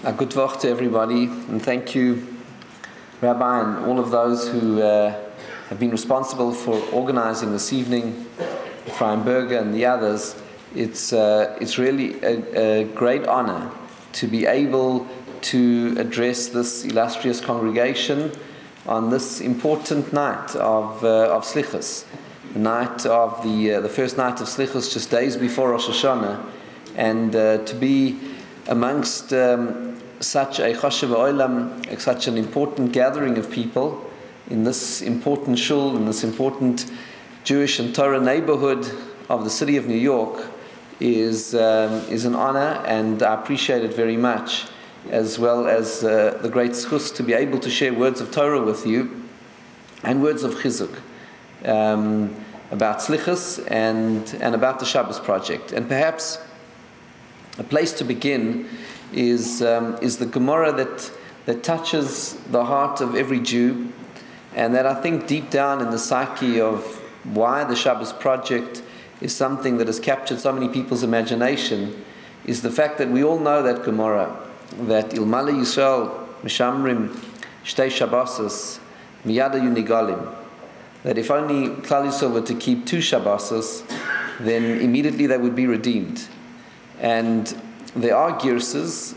A good Woche to everybody, and thank you, Rabbi, and all of those who have been responsible for organizing this evening, Ephraim Berger and the others. It's really a great honor to be able to address this illustrious congregation on this important night of Slichus, the night of the first night of Slichus, just days before Rosh Hashanah, and to be amongst such a choshev olam, such an important gathering of people in this important shul, in this important Jewish and Torah neighborhood of the city of New York is an honor, and I appreciate it very much, as well as the great zchus to be able to share words of Torah with you and words of chizuk about Slichus and about the Shabbos Project. And perhaps a place to begin is the Gemara that touches the heart of every Jew, and that I think deep down in the psyche of why the Shabbos Project is something that has captured so many people's imagination, is the fact that we all know that Gemara, that Ilmale Yisrael Mishamrim Shtei Shabbosos Miyada Yunigalim, that if only Klal Yisrael were to keep 2 Shabbosos, then immediately they would be redeemed. And there are girsas,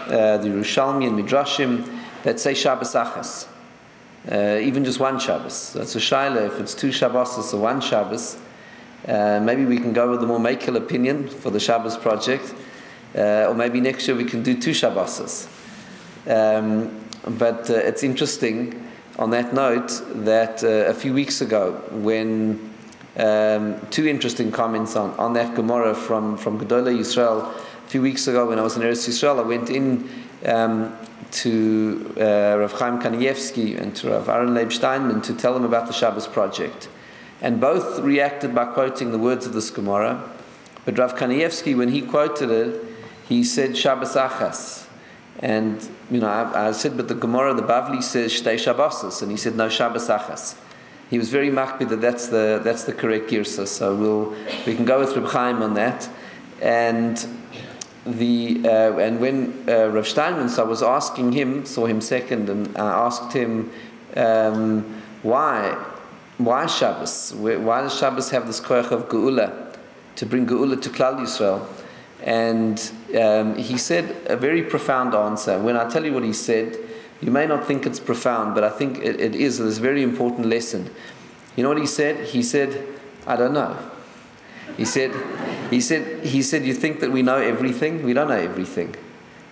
the Yerushalmi and Midrashim, that say Shabbos Achas, even just 1 Shabbos. That's a shaila, if it's 2 Shabbos or 1 Shabbos. Maybe we can go with the more makil opinion for the Shabbos Project, or maybe next year we can do 2 Shabbos. But it's interesting on that note that a few weeks ago, when 2 interesting comments on that Gemara from Gedolei Yisrael. A few weeks ago, when I was in Eretz Yisrael, I went in to Rav Chaim Kanievsky and to Rav Aaron Leib Steinman to tell them about the Shabbos Project. And both reacted by quoting the words of this Gemara. But Rav Kanievsky, when he quoted it, he said Shabbos Achas. And I said, but the Gemara, the Bavli says Shtei Shabbosos, and he said no, Shabbos Achas. He was very makpid that that's the correct girsa, so we can go with Reb Chaim on that. And when Rav Steinman, so I was asking him, saw him second, and I asked him why Shabbos? Why does Shabbos have this koach of geula, to bring geula to Klal Yisrael? And he said a very profound answer. When I tell you what he said, you may not think it's profound, but I think it is. There's a very important lesson. You know what he said? He said, I don't know. He said, you think that we know everything? We don't know everything.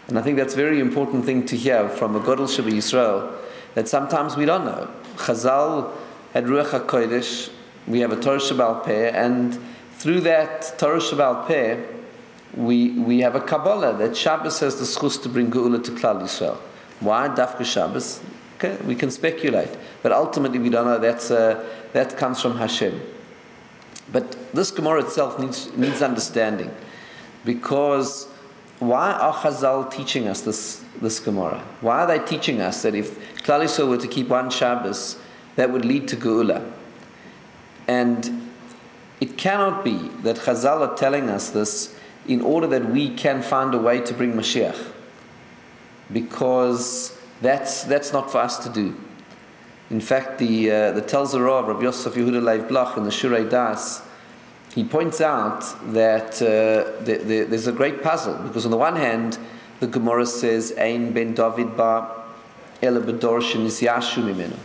And I think that's a very important thing to hear from a Godel Shabbat Yisrael, that sometimes we don't know. Chazal had Ruach HaKodesh, we have a Torah Sheba'al Peh, and through that Torah Sheba'al Peh, we have a Kabbalah, that Shabbos has the zchus to bring Geula to Klal Yisrael. Why Dafka Shabbos? Okay, we can speculate, but ultimately we don't know. That comes from Hashem. But this Gemara itself needs understanding, because why are Chazal teaching us this Gemara? Why are they teaching us that if Klal Yisrael were to keep 1 Shabbos, that would lead to Geula? And it cannot be that Chazal are telling us this in order that we can find a way to bring Mashiach, because that's not for us to do. In fact, the Telzer Rav, Rabbi Yosef Yehuda Leib Bloch, in the Shurei Das, he points out that there's a great puzzle, because on the one hand, the Gemara says, Ein ben David ba ele bedor shenisyashu mimenu.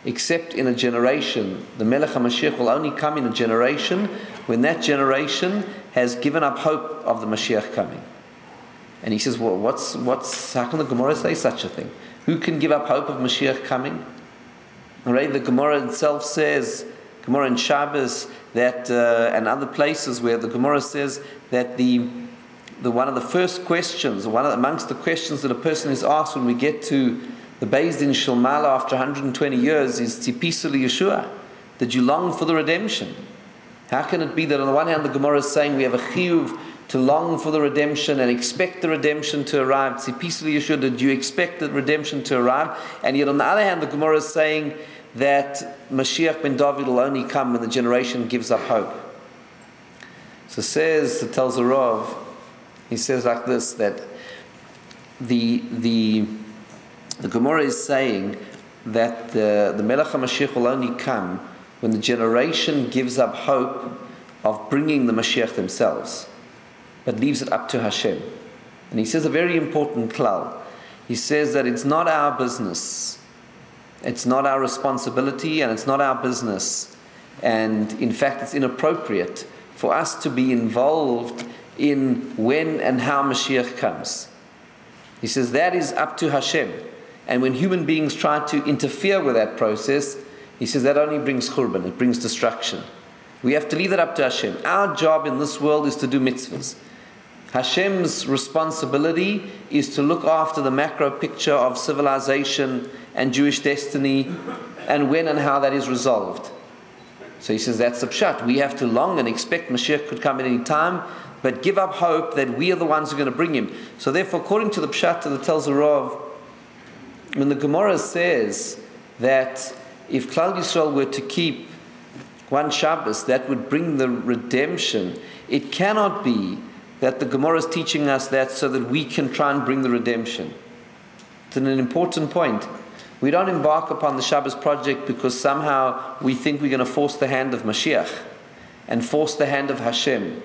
Except in a generation, the Melech HaMashiach will only come in a generation when that generation has given up hope of the Mashiach coming. And he says, well, how can the Gemara say such a thing? Who can give up hope of Mashiach coming? Right? The Gemara itself says, Gemara in Shabbos, that and other places where the Gemara says that the one of the first questions, amongst the questions that a person is asked when we get to the Beis Din Shilmala after 120 years is Tzipisu Yeshua. Did you long for the redemption? How can it be that on the one hand the Gemara is saying we have a chiyuv to long for the redemption and expect the redemption to arrive? Tzipisu Yeshua, did you expect the redemption to arrive? And yet on the other hand the Gemara is saying that Mashiach ben David will only come when the generation gives up hope. So tells the Rav, he says like this, that the Gemara is saying that the Melech HaMashiach will only come when the generation gives up hope of bringing the Mashiach themselves, but leaves it up to Hashem. And he says a very important klal. He says that it's not our business, it's not our responsibility, and it's not our business. And in fact, it's inappropriate for us to be involved in when and how Mashiach comes. He says that is up to Hashem. And when human beings try to interfere with that process, he says that only brings khurban, it brings destruction. We have to leave that up to Hashem. Our job in this world is to do mitzvahs. Hashem's responsibility is to look after the macro picture of civilization and Jewish destiny and when and how that is resolved. So he says that's the pshat. We have to long and expect Mashiach could come at any time, but give up hope that we are the ones who are going to bring him. So therefore, according to the pshat that tells the Rav, when the Gemara says that if Klal Yisrael were to keep one Shabbos, that would bring the redemption, it cannot be that the Gemara is teaching us that so that we can try and bring the redemption. It's an important point. We don't embark upon the Shabbos Project because somehow we think we're going to force the hand of Mashiach and force the hand of Hashem.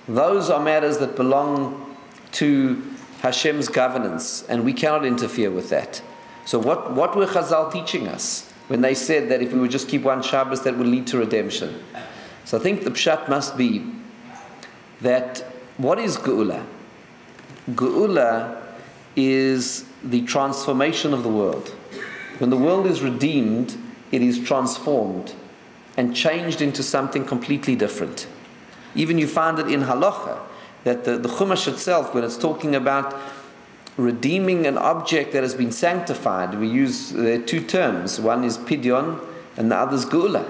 Those are matters that belong to Hashem's governance, and we cannot interfere with that. So what were Chazal teaching us when they said that if we would just keep one Shabbos, that would lead to redemption? So I think the pshat must be that what is Geula? Geula is the transformation of the world. When the world is redeemed, it is transformed and changed into something completely different. Even you find it in halacha, that the Chumash itself, when it's talking about redeeming an object that has been sanctified, we use two terms. One is pidyon and the other is geula.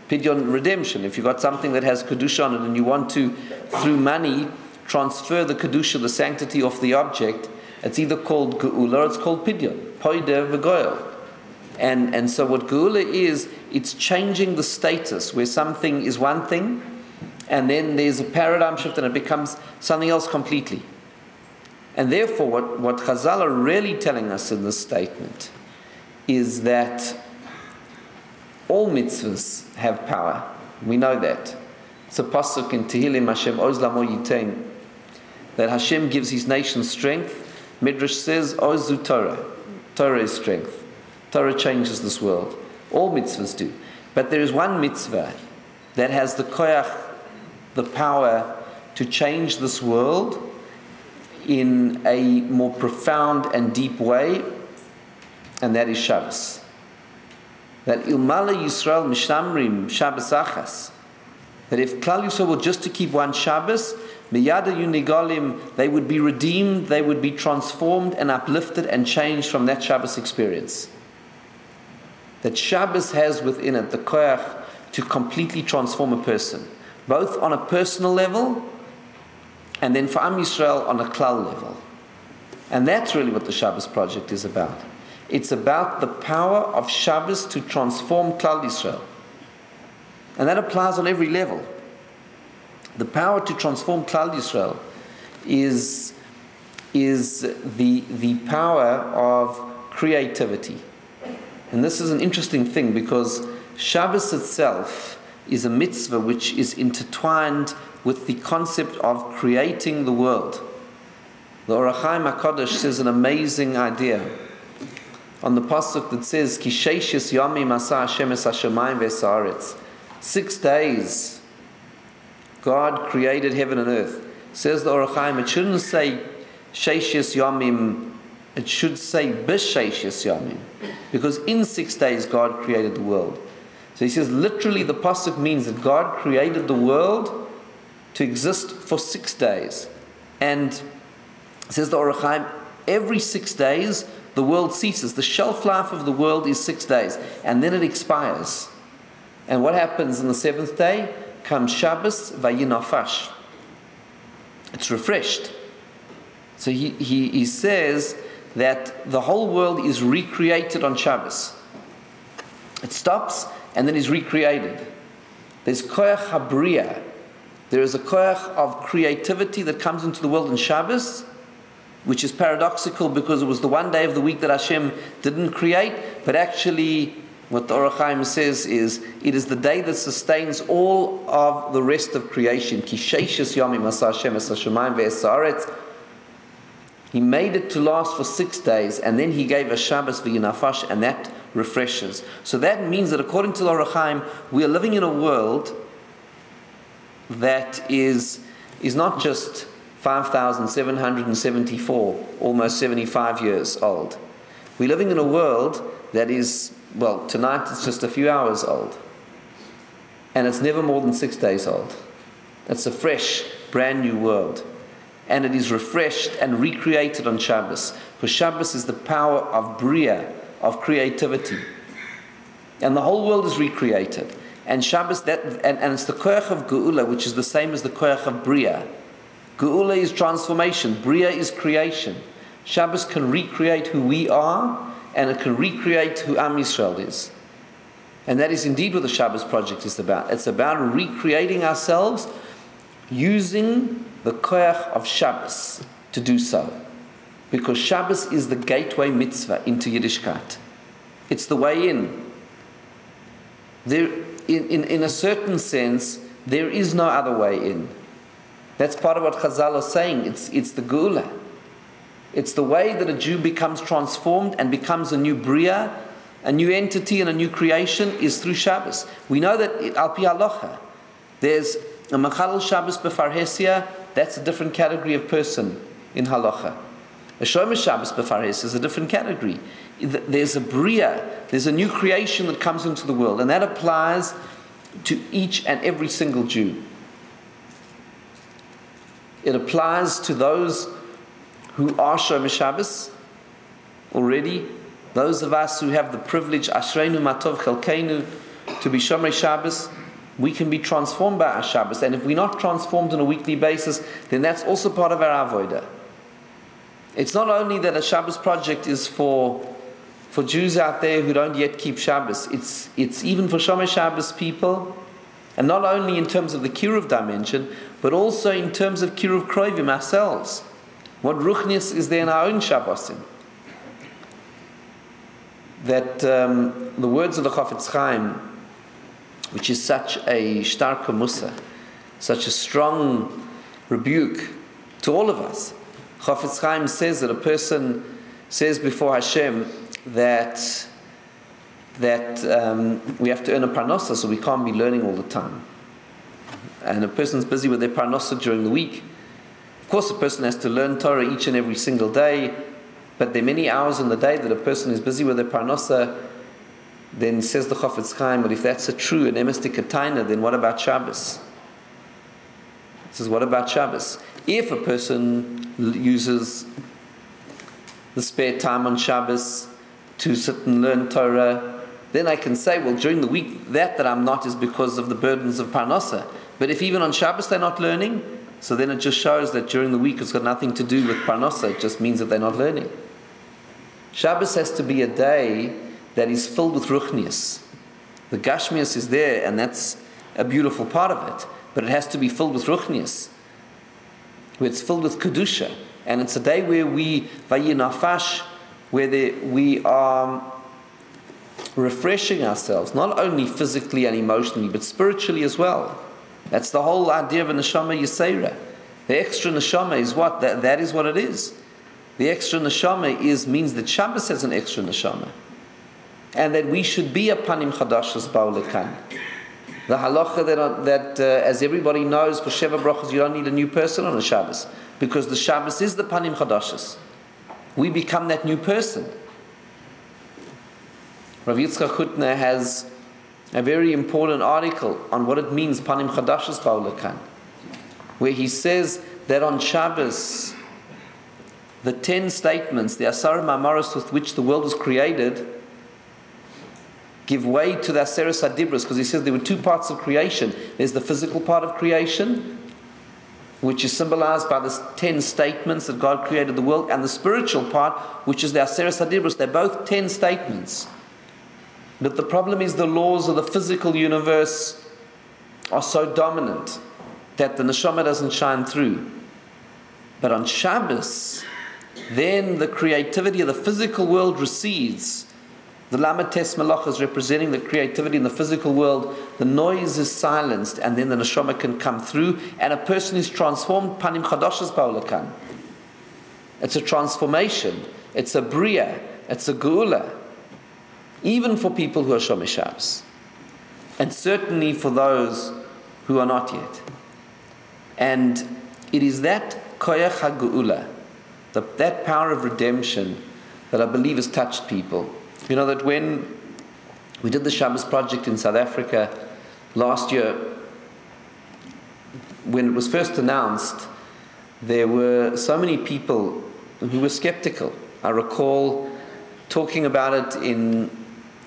Pidyon, redemption. If you've got something that has kedusha on it and you want to, through money, transfer the kedusha, the sanctity of the object, it's either called geula or it's called pidyon. Poider v'goyel. And so what geula is, it's changing the status where something is one thing and then there's a paradigm shift and it becomes something else completely. And therefore, what Chazal are really telling us in this statement is that all mitzvahs have power. We know that. It's a pasuk in Tehillim, Hashem oz lamo yitain, that Hashem gives his nation strength. Midrash says, ozu Torah. Torah is strength. Torah changes this world. All mitzvahs do. But there is one mitzvah that has the koyach, the power to change this world in a more profound and deep way, and that is Shabbos. That ilmala Yisrael mishamrim Shabbos achas, that if Klal Yisrael were just to keep one Shabbos, miyada yunigalim, they would be redeemed, they would be transformed and uplifted and changed from that Shabbos experience. That Shabbos has within it the koyach to completely transform a person, both on a personal level and then for Am Yisrael on a klal level. And that's really what the Shabbos Project is about. It's about the power of Shabbos to transform Klal Yisrael. And that applies on every level. The power to transform Klal Yisrael is the power of creativity. And this is an interesting thing because Shabbos itself is a mitzvah which is intertwined with the concept of creating the world. The Orach Chaim HaKadosh says an amazing idea on the pasuk that says, Ki sheishis yamim asa Hashem es hashamayim ve'es haaretz. 6 days God created heaven and earth. Says the Orach Chaim, it shouldn't say sheishis yamim, it should say b'sheishis yamim, because in 6 days God created the world. So he says literally the pasuk means that God created the world to exist for 6 days. And says the Orach Chaim, every 6 days the world ceases. The shelf life of the world is 6 days, and then it expires. And what happens on the 7th day? Comes Shabbos vayinafash. It's refreshed. So he says that the whole world is recreated on Shabbos. It stops and then is recreated. There's koyach habriya. There is a koyach of creativity that comes into the world in Shabbos, which is paradoxical because it was the one day of the week that Hashem didn't create, but actually what the Or HaChaim says is, it is the day that sustains all of the rest of creation. Ki sheishes yomim asa Hashem es hashamayim ve'es haaretz. He made it to last for 6 days, and then He gave us Shabbos v'yinafash, and that refreshes. So that means that according to the Or HaChaim, we are living in a world that is not just 5,774, almost 75 years old. We're living in a world that is, well, tonight it's just a few hours old. And it's never more than 6 days old. It's a fresh, brand new world. And it is refreshed and recreated on Shabbos. Because Shabbos is the power of Bria, of creativity. And the whole world is recreated. And Shabbos, and it's the koach of Geula, which is the same as the koach of Bria. Geula is transformation. Bria is creation. Shabbos can recreate who we are, and it can recreate who Am Yisrael is. And that is indeed what the Shabbos Project is about. It's about recreating ourselves using the koach of Shabbos to do so. Because Shabbos is the gateway mitzvah into Yiddishkeit. It's the way in. In a certain sense, there is no other way in. That's part of what Chazal is saying. It's the Geula. It's the way that a Jew becomes transformed and becomes a new Bria, a new entity and a new creation is through Shabbos. We know that al pi halacha, there's a Mechalel Shabbos b'farhesia, that's a different category of person in halacha. A Shomer Shabbos b'farhesia is a different category. There's a Bria, there's a new creation that comes into the world, and that applies to each and every single Jew. It applies to those who are Shomer Shabbos already, those of us who have the privilege, Ashreinu Matov Chelkeinu, to be Shomer Shabbos. We can be transformed by our Shabbos, and if we're not transformed on a weekly basis, then that's also part of our avodah. It's not only that a Shabbos project is for Jews out there who don't yet keep Shabbos. It's even for Shomer Shabbos people, and not only in terms of the Kiruv dimension, but also in terms of Kiruv Kroivim ourselves. What Ruchnius is there in our own Shabbosim. That the words of the Chafetz Chaim, which is such a starke Musa, such a strong rebuke to all of us. Chafetz Chaim says that a person says before Hashem that we have to earn a parnasa, so we can't be learning all the time. And a person's busy with their parnasa during the week. Of course, a person has to learn Torah each and every single day, but there are many hours in the day that a person is busy with their parnasa. Then says the Chafetz Chaim, but if that's a true and emes taina, then what about Shabbos? He says, what about Shabbos? If a person uses the spare time on Shabbos to sit and learn Torah, then I can say, well, during the week, that I'm not is because of the burdens of Parnasa. But if even on Shabbos they're not learning, so then it just shows that during the week it's got nothing to do with Parnasa. It just means that they're not learning. Shabbos has to be a day that is filled with Ruchnius. The Gashmius is there, and that's a beautiful part of it. But it has to be filled with Ruchnius, where it's filled with Kedusha. And it's a day where we, Vayinafash, where we are refreshing ourselves, not only physically and emotionally, but spiritually as well. That's the whole idea of a Neshama Yisera. The extra Neshama is what? That is what it is. The extra Neshama means that Shabbos has an extra Neshama. And that we should be a Panim Chadashas Ba'ulekan. The halacha that as everybody knows, for Sheva Brachos, you don't need a new person on a Shabbos. Because the Shabbos is the Panim Chadashas. We become that new person. Rav Yitzchak Hutner has a very important article on what it means, Panim Chadashas Ba'ulekan, where he says that on Shabbos, the 10 statements, the Asar Ma'amaros with which the world was created, give way to the Aseres HaDibros, because he says there were two parts of creation. There's the physical part of creation, which is symbolized by the 10 statements that God created the world, and the spiritual part, which is the Aseres HaDibros. They're both 10 statements. But the problem is the laws of the physical universe are so dominant that the neshama doesn't shine through. But on Shabbos, then the creativity of the physical world recedes. The Lamed Tes Malach is representing the creativity in the physical world. The noise is silenced, and then the neshama can come through, and a person is transformed. Panim chadashos ba'olakan. It's a transformation. It's a bria. It's a geula. Even for people who are Shomei Shabbos, and certainly for those who are not yet. And it is that koyach hageula, that power of redemption, that I believe has touched people. You know that when we did the Shabbos Project in South Africa last year, when it was first announced, there were so many people who were skeptical. I recall talking about it in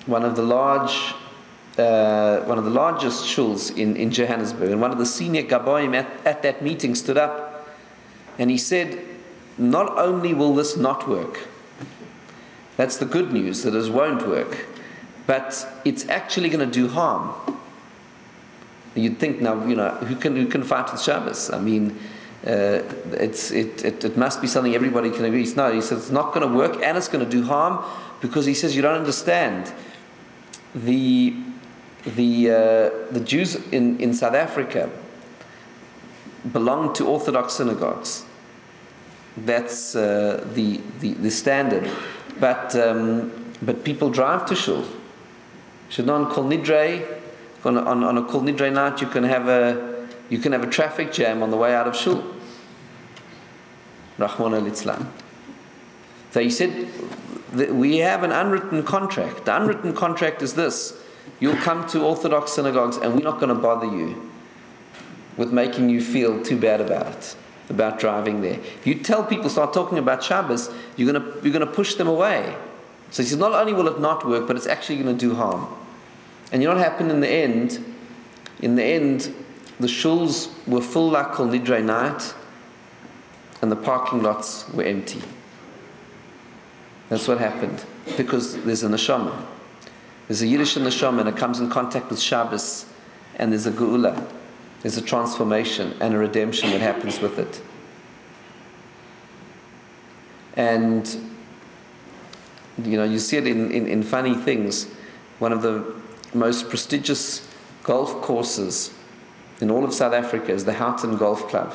one of the largest shuls in Johannesburg, and one of the senior gaboim at that meeting stood up, and he said, not only will this not work, that's the good news, that it won't work, but it's actually going to do harm. You'd think, now, you know, who can fight with Shabbos? I mean, it must be something everybody can agree. No, he says it's not going to work, and it's going to do harm, because he says you don't understand. The Jews in South Africa belong to Orthodox synagogues. That's the standard. But people drive to shul. On Kol Nidrei, on a Kol Nidrei night, you can have a traffic jam on the way out of shul. Rahmana litzlan. So he said, we have an unwritten contract. The unwritten contract is this: you'll come to Orthodox synagogues, and we're not going to bother you with making you feel too bad about it, about driving there. If you tell people, start talking about Shabbos, you're going to push them away. So he says, not only will it not work, but it's actually going to do harm. And you know what happened in the end? In the end, the shuls were full like Kol Nidrei night, and the parking lots were empty. That's what happened, because there's a neshama. There's a Yiddish neshama, and it comes in contact with Shabbos, and there's a geula. There's a transformation and a redemption that happens with it. And you know, you see it in funny things. One of the most prestigious golf courses in all of South Africa is the Houghton Golf Club.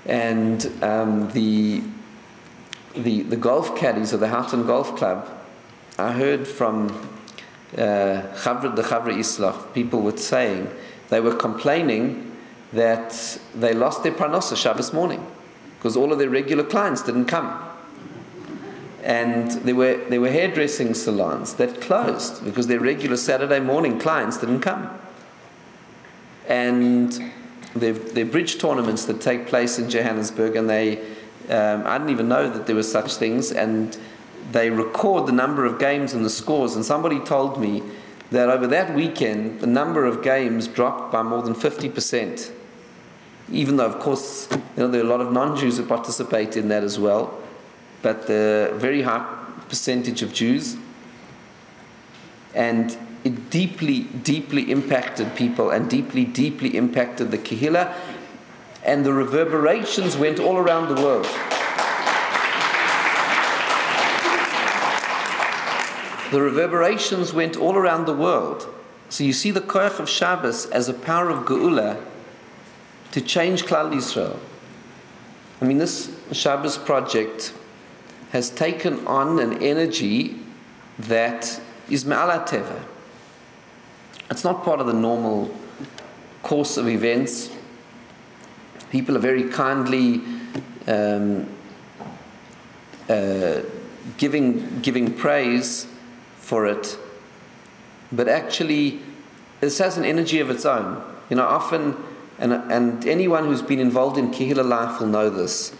And the golf caddies of the Houghton Golf Club, I heard from the Chavre Islach, people were saying, they were complaining that they lost their parnasa Shabbos morning because all of their regular clients didn't come. And there were hairdressing salons that closed because their regular Saturday morning clients didn't come. And their bridge tournaments that take place in Johannesburg, and I didn't even know that there were such things, and they record the number of games and the scores, and somebody told me that over that weekend the number of games dropped by more than 50%, even though of course there are a lot of non-Jews who participate in that as well, but a very high percentage of Jews. And it deeply, deeply impacted people, and deeply, deeply impacted the Kehillah, and the reverberations went all around the world. The reverberations went all around the world. So you see the koach of Shabbos as a power of geula to change Klal Yisrael. I mean, this Shabbos project has taken on an energy that is me'ala teva. It's not part of the normal course of events. People are very kindly giving praise for it, but actually this has an energy of its own. You know, often, and anyone who's been involved in Kehillah life will know this,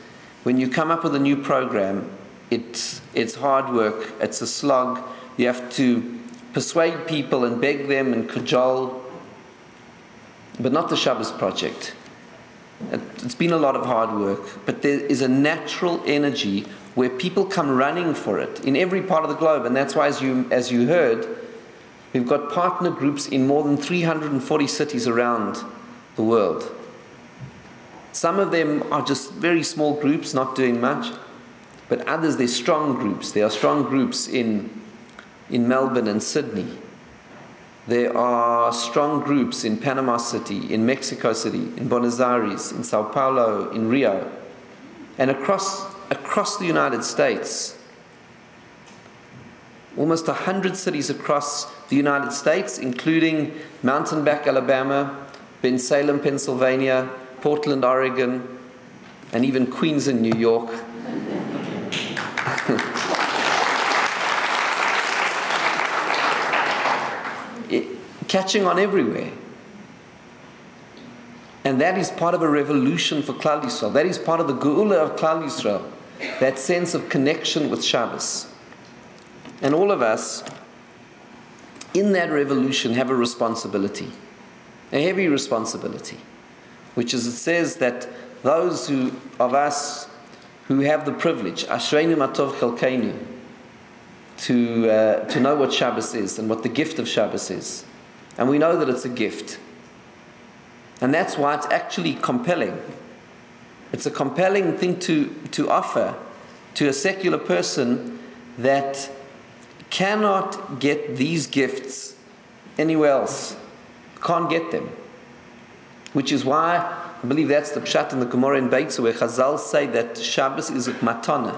when you come up with a new program, it's hard work, it's a slog. You have to persuade people and beg them and cajole, but not the Shabbos Project. It's been a lot of hard work, but there is a natural energy where people come running for it in every part of the globe, and that's why, as you heard, we've got partner groups in more than 340 cities around the world. Some of them are just very small groups, not doing much. But others, they're strong groups. There are strong groups in Melbourne and Sydney. There are strong groups in Panama City, in Mexico City, in Buenos Aires, in Sao Paulo, in Rio, and across the United States. Almost 100 cities across the United States, including Mountain Back, Alabama, Bensalem, Pennsylvania, Portland, Oregon, and even Queens in New York. Catching on everywhere. And that is part of a revolution for Klal Yisrael. That is part of the Geula of Klal Yisrael, that sense of connection with Shabbos. And all of us, in that revolution, have a responsibility, a heavy responsibility, which is, it says that those of us who have the privilege, Ashreinu Matov Chelkeinu, to know what Shabbos is and what the gift of Shabbos is. And we know that it's a gift. And that's why it's actually compelling. It's a compelling thing to offer to a secular person that cannot get these gifts anywhere else. Can't get them. Which is why I believe that's the pshat in the Gemara in Beitza, where Chazal say that Shabbos is a matana.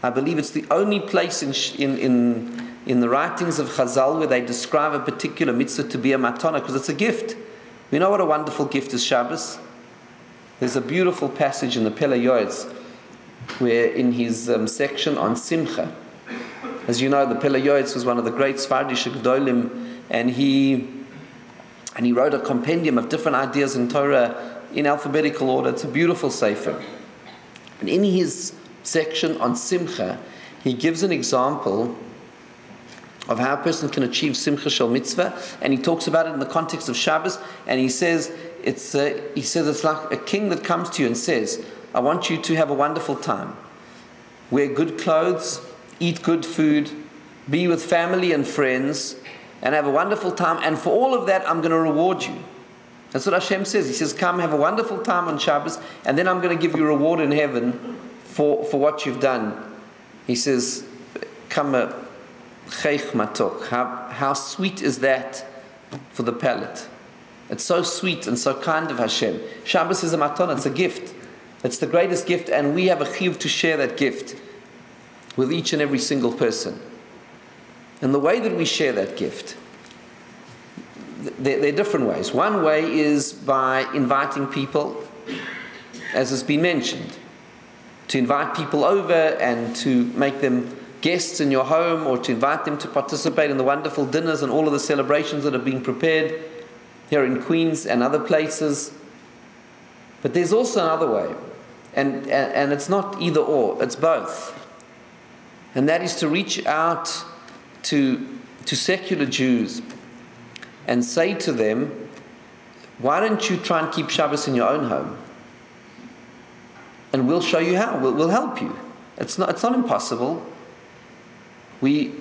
I believe it's the only place in the writings of Chazal where they describe a particular mitzvah to be a matana, because it's a gift. We know what a wonderful gift is Shabbos. There's a beautiful passage in the Pele Yoetz where in his section on Simcha, as you know, the Pele Yoetz was one of the great Sfardish Gedolim, and he wrote a compendium of different ideas in Torah in alphabetical order. It's a beautiful sefer. And in his section on Simcha, he gives an example of how a person can achieve Simcha Shel Mitzvah, and he talks about it in the context of Shabbos, and he says it's like a king that comes to you and says, I want you to have a wonderful time. Wear good clothes, eat good food, be with family and friends, and have a wonderful time, and for all of that, I'm going to reward you. That's what Hashem says. He says, come have a wonderful time on Shabbos, and then I'm going to give you a reward in heaven for what you've done. He says, come cheich matok. How sweet is that for the palate? It's so sweet and so kind of Hashem. Shabbos is a matana, it's a gift. It's the greatest gift, and we have a chiyuv to share that gift with each and every single person. And the way that we share that gift, there are different ways. One way is by inviting people, as has been mentioned, to invite people over and to make them guests in your home, or to invite them to participate in the wonderful dinners and all of the celebrations that are being prepared here in Queens and other places. But there's also another way, and it's not either or, it's both. And that is to reach out to secular Jews and say to them, why don't you try and keep Shabbos in your own home? And we'll show you how. We'll help you. It's not impossible. We've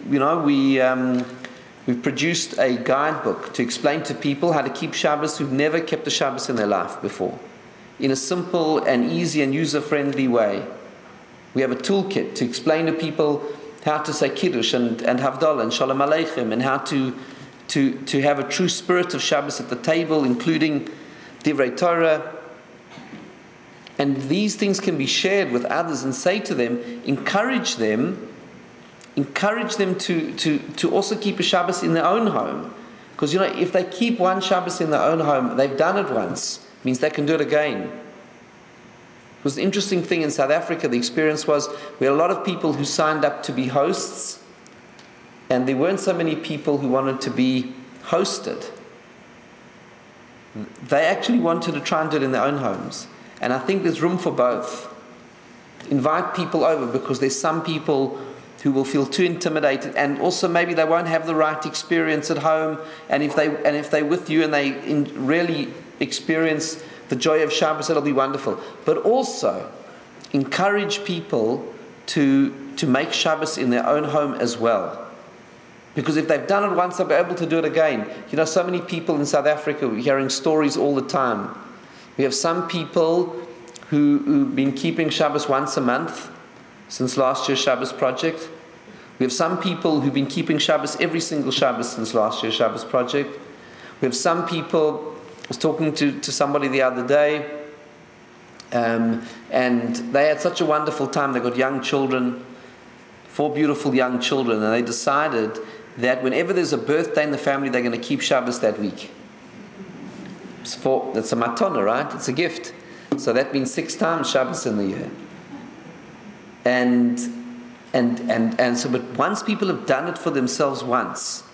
produced a guidebook to explain to people how to keep Shabbos who've never kept a Shabbos in their life before, in a simple and easy and user-friendly way. We have a toolkit to explain to people how to say Kiddush and Havdalah and Shalom Aleichem, and how to have a true spirit of Shabbos at the table, including Divrei Torah. And these things can be shared with others, and say to them, encourage them to also keep a Shabbos in their own home. Because, if they keep one Shabbos in their own home, they've done it once. It means they can do it again. It was an interesting thing in South Africa. The experience was we had a lot of people who signed up to be hosts, and there weren't so many people who wanted to be hosted. They actually wanted to try and do it in their own homes. And I think there's room for both. Invite people over, because there's some people who will feel too intimidated, and also maybe they won't have the right experience at home. And if they're with you and they really experience the joy of Shabbos, it'll be wonderful. But also encourage people to make Shabbos in their own home as well. Because if they've done it once, they'll be able to do it again. So many people in South Africa, we're hearing stories all the time. We have some people who've been keeping Shabbos once a month since last year's Shabbos Project. We have some people who've been keeping Shabbos every single Shabbos since last year's Shabbos Project. We have some people, I was talking to somebody the other day, and they had such a wonderful time. They got young children, 4 beautiful young children, and they decided that whenever there's a birthday in the family, they're going to keep Shabbos that week. It's a matana, right? It's a gift. So that means 6 times Shabbos in the year. And so, but once people have done it for themselves once,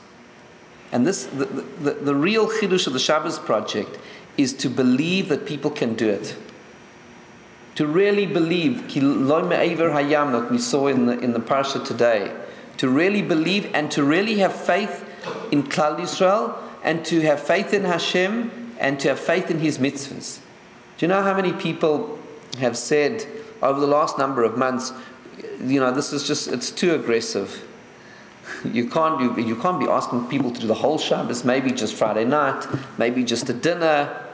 and this, the real chidush of the Shabbos Project is to believe that people can do it. To really believe, ki lo me'aver hayam, that we saw in the parsha today. To really believe and to really have faith in Klal Yisrael, and to have faith in Hashem, and to have faith in His mitzvahs. Do you know how many people have said over the last number of months, this is just, it's too aggressive. You can't be asking people to do the whole Shabbos, maybe just Friday night, maybe just a dinner.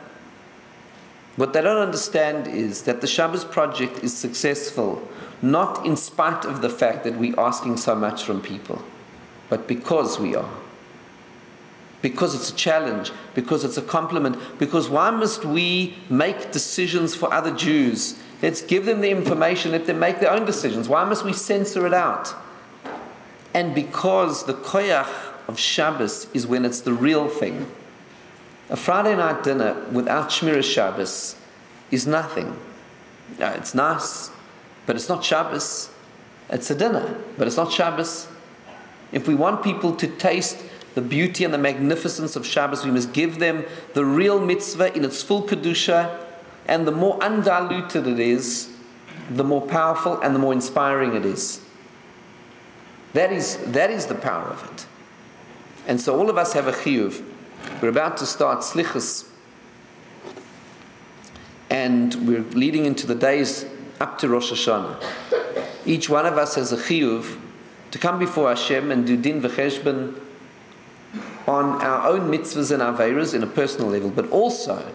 What they don't understand is that the Shabbos Project is successful not in spite of the fact that we're asking so much from people, but because we are. Because it's a challenge, because it's a compliment, because why must we make decisions for other Jews? Let's give them the information, let them make their own decisions. Why must we censor it out? And because the koyach of Shabbos is when it's the real thing. A Friday night dinner without Shmiras Shabbos is nothing. It's nice, but it's not Shabbos. It's a dinner, but it's not Shabbos. If we want people to taste the beauty and the magnificence of Shabbos, we must give them the real mitzvah in its full kedusha, and the more undiluted it is, the more powerful and the more inspiring it is. That is the power of it. And so all of us have a chiyuv. We're about to start slichus, and we're leading into the days up to Rosh Hashanah. Each one of us has a chiyuv to come before Hashem and do din v'cheshbon on our own mitzvahs and aveiros in a personal level, but also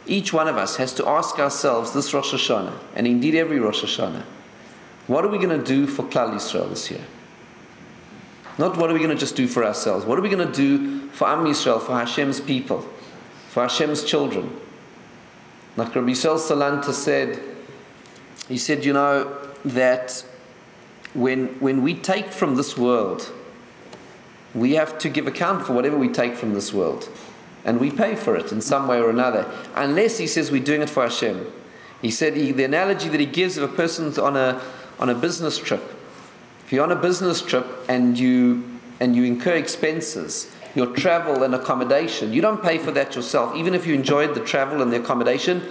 each one of us has to ask ourselves this Rosh Hashanah, and indeed every Rosh Hashanah, what are we going to do for Klal Yisrael this year? Not what are we going to just do for ourselves. What are we going to do for Am Yisrael, for Hashem's people, for Hashem's children? Like Rabbi Yisrael Salanta said, he said, that when we take from this world, we have to give account for whatever we take from this world. And we pay for it in some way or another. Unless, he says, we're doing it for Hashem. He said, the analogy that he gives of a person's on a business trip. If you're on a business trip and you incur expenses, your travel and accommodation, you don't pay for that yourself. Even if you enjoyed the travel and the accommodation,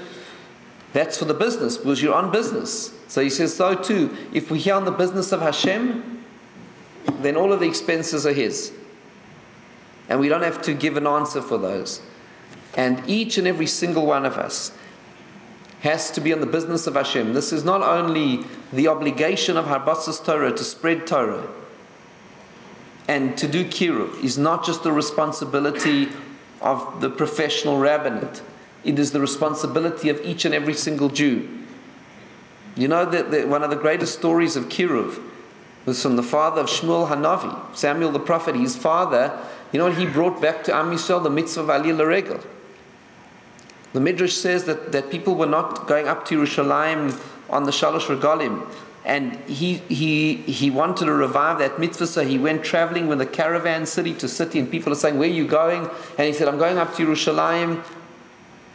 that's for the business, because you're on business. So he says, so too, if we're here on the business of Hashem, then all of the expenses are His. And we don't have to give an answer for those. And each and every single one of us has to be on the business of Hashem. This is not only the obligation of Harbasas Torah to spread Torah and to do kiruv, is not just the responsibility of the professional rabbinate. It is the responsibility of each and every single Jew. You know that one of the greatest stories of kiruv was from the father of Shmuel Hanavi, Samuel the prophet. His father, you know what he brought back to Am Yisrael? The mitzvah of Aliyah L'Regel. The Midrash says that people were not going up to Yerushalayim on the Shalosh Regalim, and he wanted to revive that mitzvah, so he went traveling with a caravan city to city, and people are saying, where are you going? And he said, I'm going up to Yerushalayim,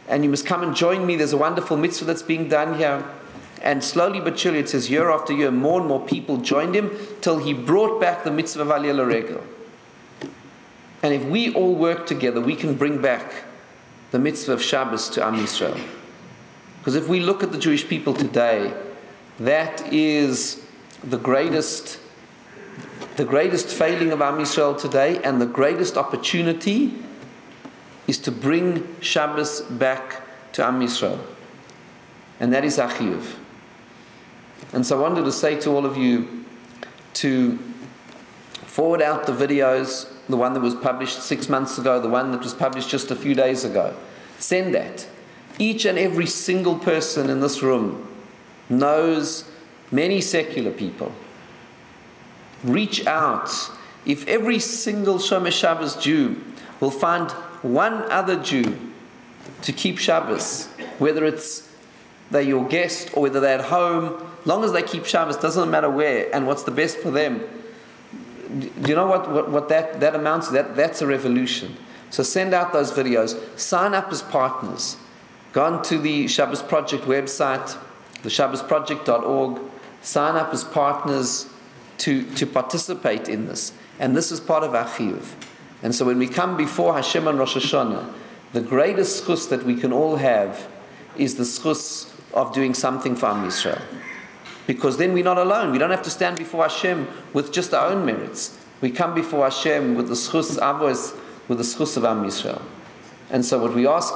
and you must come and join me. There's a wonderful mitzvah that's being done here. And slowly but surely, it says year after year, more and more people joined him till he brought back the mitzvah of Aliyah L'Regel. And if we all work together, we can bring back the mitzvah of Shabbos to Am Yisrael. Because if we look at the Jewish people today, that is the greatest failing of Am Yisrael today, and the greatest opportunity is to bring Shabbos back to Am Yisrael. And that is our chiyuv. And so I wanted to say to all of you to forward out the videos, the one that was published 6 months ago, the one that was published just a few days ago. Send that. Each and every single person in this room knows many secular people. Reach out. If every single Shomer Shabbos Jew will find one other Jew to keep Shabbos, whether it's they're your guest or whether they're at home, long as they keep Shabbos, doesn't matter where and what's the best for them. Do you know what that amounts to? That's a revolution. So send out those videos. Sign up as partners. Go on to the Shabbos Project website, the shabbosproject.org. Sign up as partners to participate in this. And this is part of our chiyuv. And so when we come before Hashem on Rosh Hashanah, the greatest schus that we can all have is the schus of doing something for Am Yisrael. Because then we're not alone. We don't have to stand before Hashem with just our own merits. We come before Hashem with the schus avos, with the schus of Am Yisrael. And so what we ask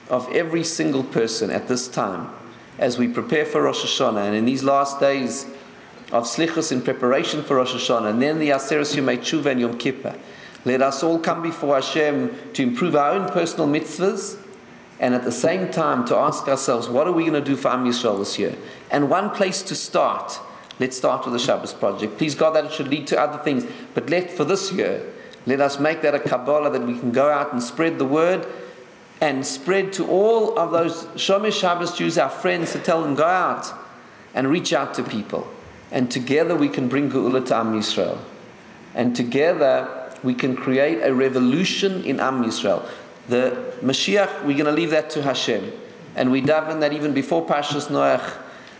of every single person at this time, as we prepare for Rosh Hashanah, and in these last days of Slichus in preparation for Rosh Hashanah, and then the Aseres Yomei Tshuva and Yom Kippur, let us all come before Hashem to improve our own personal mitzvahs, and at the same time to ask ourselves, what are we going to do for Am Yisrael this year? And one place to start, let's start with the Shabbos Project. Please God that it should lead to other things, but for this year, let us make that a Kabbalah that we can go out and spread the word, and spread to all of those Shomer Shabbos Jews, our friends, to tell them, go out and reach out to people. And together we can bring Geula to Am Yisrael. And together we can create a revolution in Am Yisrael. The Mashiach, we're going to leave that to Hashem. And we daven that even before Parshas Noach,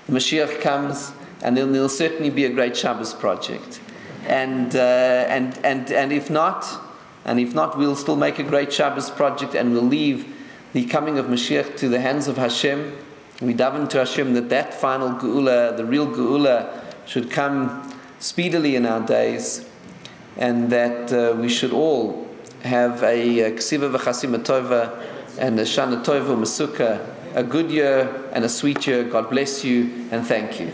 the Mashiach comes, and there'll certainly be a great Shabbos Project. And if not, we'll still make a great Shabbos Project, and we'll leave the coming of Mashiach to the hands of Hashem. We daven to Hashem that final Geula, the real Geula, should come speedily in our days, and that we should all have a Ksiva v'Chasima Tova and a Shana Tova Mesukah, a good year and a sweet year. God bless you and thank you.